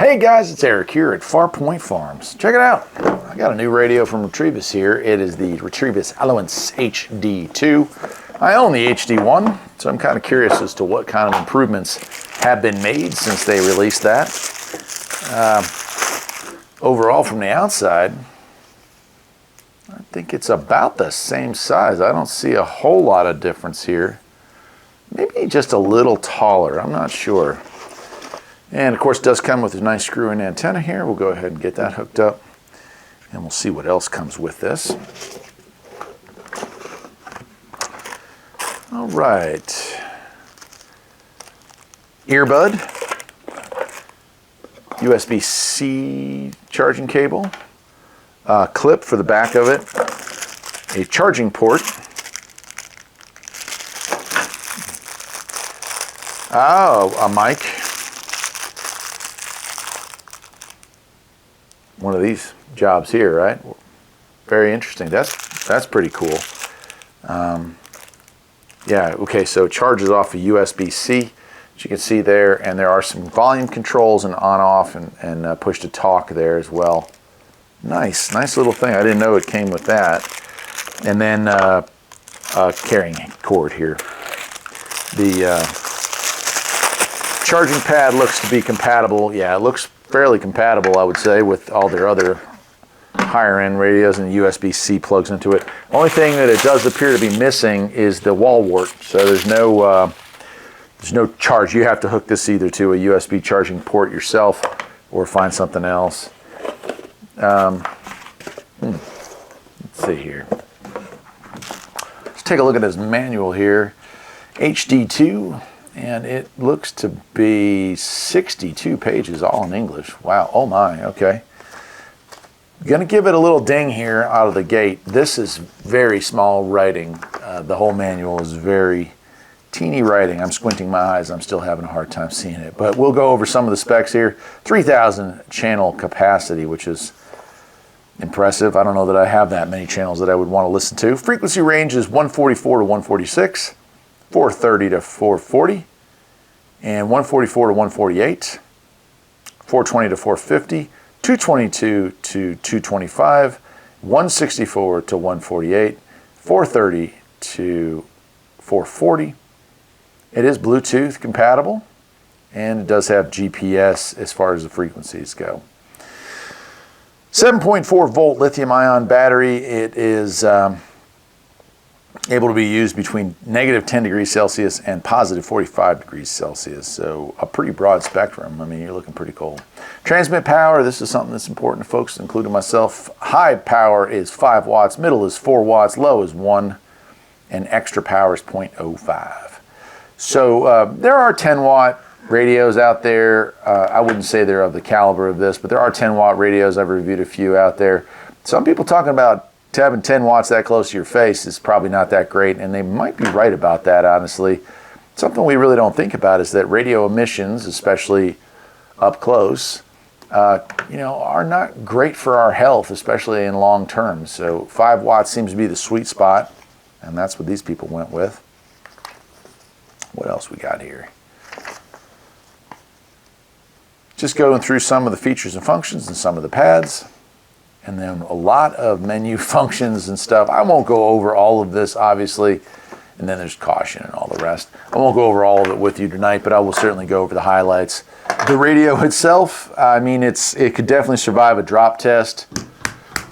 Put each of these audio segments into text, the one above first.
Hey guys, it's Eric here at Farpoint Farms. Check it out. I got a new radio from Retevis here. It is the Retevis Ailunce HD2. I own the HD1, so I'm kind of curious as to what kind of improvements have been made since they released that. Overall, from the outside, I think it's about the same size. I don't see a whole lot of difference here. Maybe just a little taller, I'm not sure. And of course it does come with a nice screw-in antenna here. We'll go ahead and get that hooked up and we'll see what else comes with this. All right. Earbud, USB-C charging cable, clip for the back of it, a charging port, a mic, one of these jobs here, right? Very interesting. That's pretty cool. Yeah, okay, so it charges off a USB-C, as you can see there, and there are some volume controls and on-off and push to talk there as well. Nice little thing. I didn't know it came with that. And then a carrying cord here. The charging pad looks to be compatible. Yeah, it looks fairly compatible, I would say, with all their other higher-end radios, and USB-C plugs into it. Only thing that it does appear to be missing is the wall wart. So there's no charge. You have to hook this either to a USB charging port yourself or find something else. Let's see here. Let's take a look at this manual here. HD2. And it looks to be 62 pages, all in English. Wow, oh my, okay. Gonna give it a little ding here out of the gate. This is very small writing. The whole manual is very teeny writing. I'm squinting my eyes. I'm still having a hard time seeing it. But we'll go over some of the specs here. 3,000 channel capacity, which is impressive. I don't know that I have that many channels that I would want to listen to. Frequency range is 144 to 146. 430 to 440, and 144 to 148, 420 to 450, 222 to 225, 164 to 148, 430 to 440. It is Bluetooth compatible, and it does have GPS as far as the frequencies go. 7.4 volt lithium ion battery. It is able to be used between negative 10 degrees Celsius and positive 45 degrees Celsius. So a pretty broad spectrum. I mean, you're looking pretty cool. Transmit power, this is something that's important to folks, including myself. High power is 5 watts, middle is 4 watts, low is 1, and extra power is 0.05. So there are 10 watt radios out there. I wouldn't say they're of the caliber of this, but there are 10 watt radios. I've reviewed a few out there. Some people talking about having 10 watts that close to your face is probably not that great, and they might be right about that, honestly. Something we really don't think about is that radio emissions, especially up close, are not great for our health, especially in long term. So 5 watts seems to be the sweet spot, and that's what these people went with. What else we got here? Just going through some of the features and functions and some of the pads. And then a lot of menu functions and stuff. I won't go over all of this, obviously. And then there's caution and all the rest. I won't go over all of it with you tonight, but I will certainly go over the highlights. The radio itself, I mean, it could definitely survive a drop test.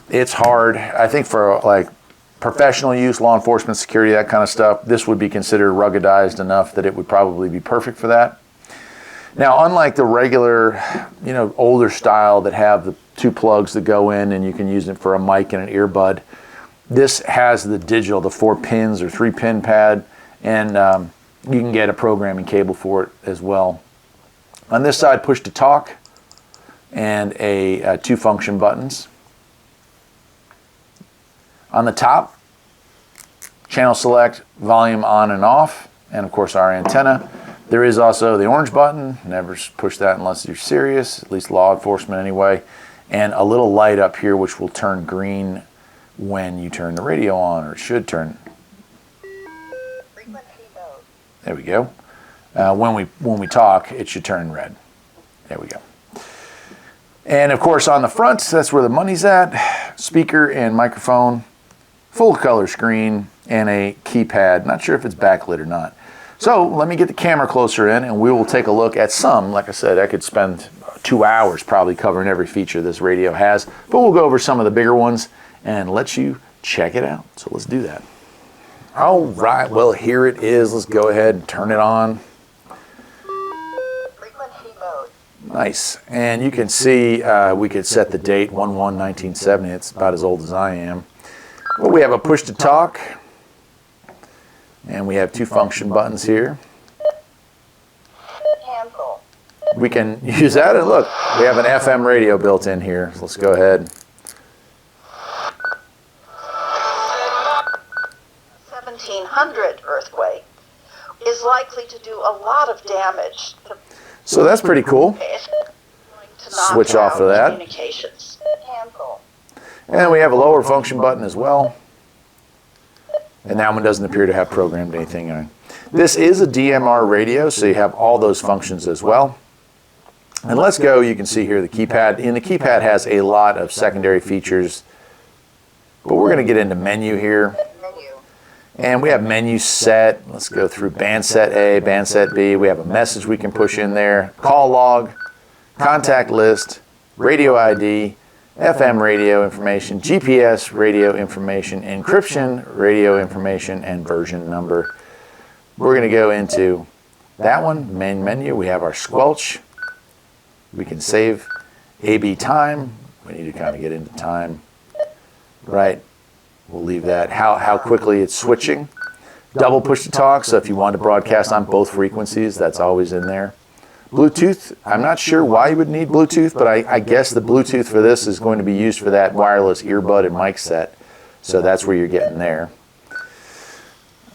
It's hard. I think for like professional use, law enforcement, security, that kind of stuff, this would be considered ruggedized enough that it would probably be perfect for that. Now, unlike the regular, older style that have the 2 plugs that go in and you can use it for a mic and an earbud, this has the digital, the 4 pins or 3-pin pad, and you can get a programming cable for it as well. On this side, push to talk and 2 function buttons. On the top, channel select, volume on and off, and of course our antenna. There is also the orange button. Never push that unless you're serious, at least law enforcement anyway. And a little light up here which will turn green when you turn the radio on, or it should turn. There we go. When we talk, it should turn red. There we go. And of course on the front, that's where the money's at. Speaker and microphone, full color screen, and a keypad. Not sure if it's backlit or not. So let me get the camera closer in and we will take a look at some. Like I said, I could spend 2 hours probably covering every feature this radio has, but we'll go over some of the bigger ones and let you check it out. So let's do that. All right, well, here it is. Let's go ahead and turn it on. Frequency mode. Nice. And you can see we could set the date 1/1/1970. It's about as old as I am. But we have a push to talk. And we have 2 function buttons here. Cancel. We can use that, and look, we have an FM radio built in here. So let's go ahead. 1700 earthquake is likely to do a lot of damage. So that's pretty cool. Switch off of that. Communications. Cancel. And we have a lower function button as well. And that one doesn't appear to have programmed anything on. This is a DMR radio, so you have all those functions as well. And let's go, you can see here the keypad. And the keypad has a lot of secondary features. But we're going to get into menu here. Menu. And we have menu set. Let's go through band set A, band set B. We have a message we can push in there. Call log, contact list, radio ID, FM radio information, GPS radio information, encryption radio information, and version number. We're going to go into that one, main menu. We have our squelch. We can save AB time. We need to kind of get into time. Right. We'll leave that. How quickly it's switching. Double push to talk, so if you want to broadcast on both frequencies, that's always in there. Bluetooth, I'm not sure why you would need Bluetooth, but I guess the Bluetooth for this is going to be used for that wireless earbud and mic set. So that's where you're getting there.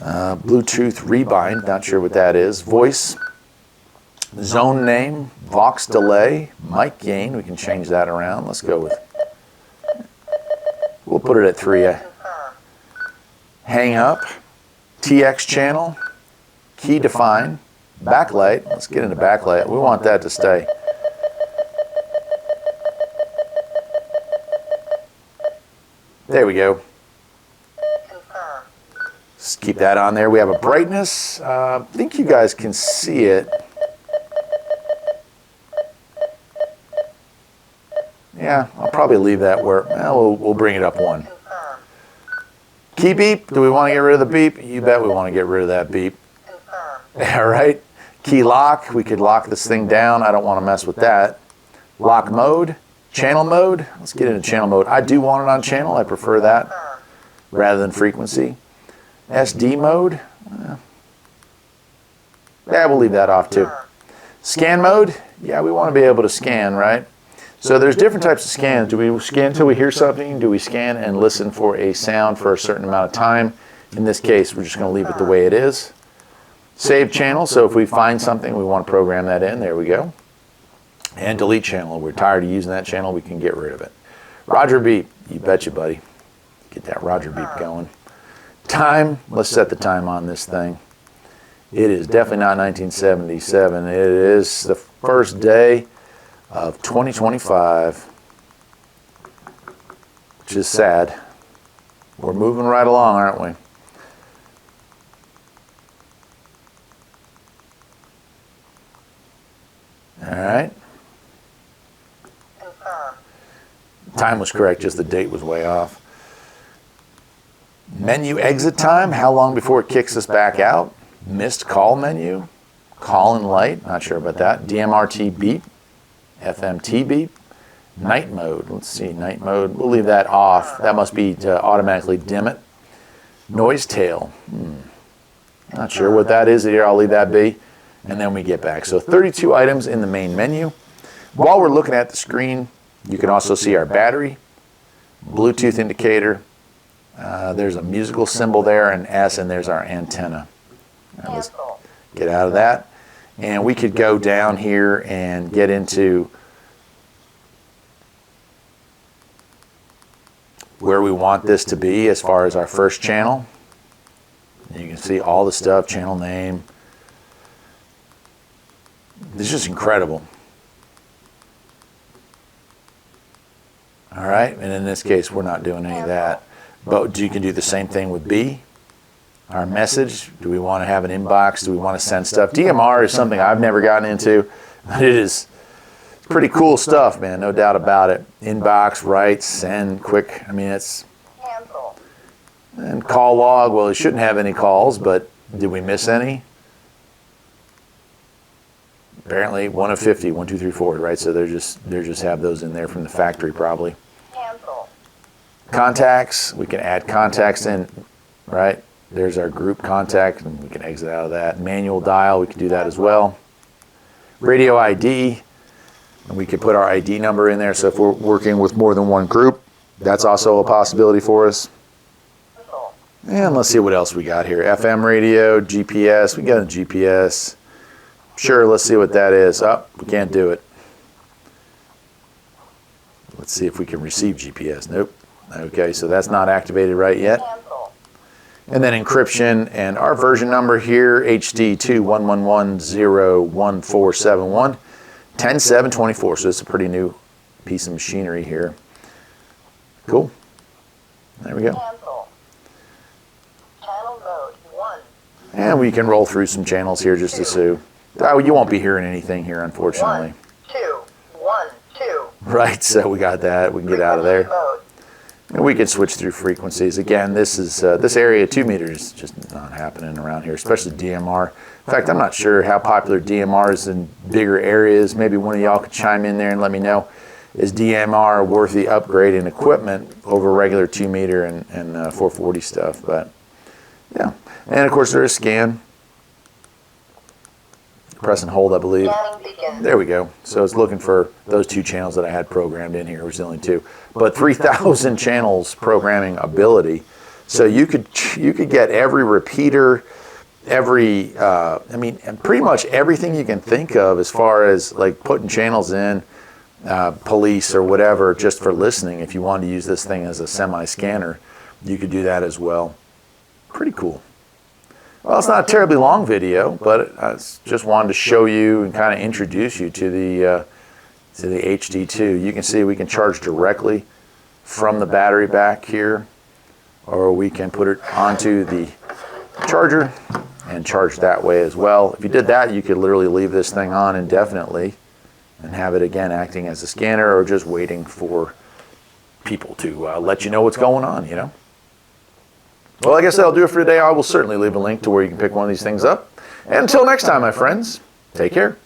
Bluetooth rebind, not sure what that is. Voice, zone name, Vox delay, mic gain, we can change that around. Let's go with, we'll put it at 3. Hang up, TX channel, key define, backlight. Let's get into backlight. We want that to stay. There we go. Confirm. Let's keep that on there. We have a brightness. I think you guys can see it. Yeah, I'll probably leave that where, well, we'll bring it up 1. Confirm. Key beep. Do we want to get rid of the beep? You bet we want to get rid of that beep. Confirm. All right. Key lock, we could lock this thing down. I don't want to mess with that. Lock mode, channel mode. Let's get into channel mode. I do want it on channel. I prefer that rather than frequency. SD mode. Yeah, we'll leave that off too. Scan mode. Yeah, we want to be able to scan, right? So there's different types of scans. Do we scan until we hear something? Do we scan and listen for a sound for a certain amount of time? In this case, we're just going to leave it the way it is. Save channel, so if we find something, we want to program that in. There we go. And delete channel. We're tired of using that channel, we can get rid of it. Roger beep. You betcha, buddy. Get that Roger beep going. Time. Let's set the time on this thing. It is definitely not 1977. It is the first day of 2025, which is sad. We're moving right along, aren't we? All right. Confirm. Time was correct, just the date was way off. Menu exit time, how long before it kicks us back out? Missed call menu, call and light, not sure about that. DMRT beep, FMT beep, night mode. Let's see, night mode, we'll leave that off. That must be to automatically dim it. Noise tail, not sure what that is here, I'll leave that be. And then we get back. So 32 items in the main menu. While we're looking at the screen, you can also see our battery, Bluetooth indicator. There's a musical symbol there, an S, and there's our antenna. Now let's get out of that. And we could go down here and get into where we want this to be as far as our first channel. And you can see all the stuff, channel name. This is incredible. All right, and in this case, we're not doing any of that. But you can do the same thing with B. Our message, do we want to have an inbox? Do we want to send stuff? DMR is something I've never gotten into. It is pretty cool stuff, man, no doubt about it. Inbox, write, send, quick. I mean, it's... Cancel. And call log, well, it shouldn't have any calls, but did we miss any? Apparently 1 of 50, 1, 2, 3, 4, right? So they just have those in there from the factory probably. Cancel. Contacts, we can add contacts in, right? There's our group contact, and we can exit out of that. Manual dial, we can do that as well. Radio ID, and we can put our ID number in there. So if we're working with more than one group, that's also a possibility for us. And let's see what else we got here. FM radio, GPS, we got a GPS. Sure, let's see what that is. Oh, we can't do it. Let's see if we can receive GPS. Nope. Okay, so that's not activated right yet. And then encryption, and our version number here, HD2 111101471, 10724. So it's a pretty new piece of machinery here. Cool. There we go. Channel mode 1. And we can roll through some channels here just to see. Oh, you won't be hearing anything here, unfortunately. 1, 2, 1, 2. Right, so we got that. We can get out of there. And we can switch through frequencies. Again, this is this area 2 meters is just not happening around here, especially DMR. In fact, I'm not sure how popular DMR is in bigger areas. Maybe one of y'all could chime in there and let me know. Is DMR worth the upgrade in equipment over regular 2 meter and 440 stuff? But yeah, and of course there is scan. Press and hold, I believe. There we go. So it's looking for those 2 channels that I had programmed in here. It was the only 2, but 3,000 channels programming ability. So you could get every repeater, every I mean, and pretty much everything you can think of as far as like putting channels in, police or whatever, just for listening. If you wanted to use this thing as a semi-scanner, you could do that as well. Pretty cool. Well, it's not a terribly long video, but I just wanted to show you and kind of introduce you to the HD2. You can see we can charge directly from the battery back here, or we can put it onto the charger and charge that way as well. If you did that, you could literally leave this thing on indefinitely and have it again acting as a scanner, or just waiting for people to let you know what's going on, you know. Well, I guess that'll do it for today. I will certainly leave a link to where you can pick one of these things up. And until next time, my friends, take care.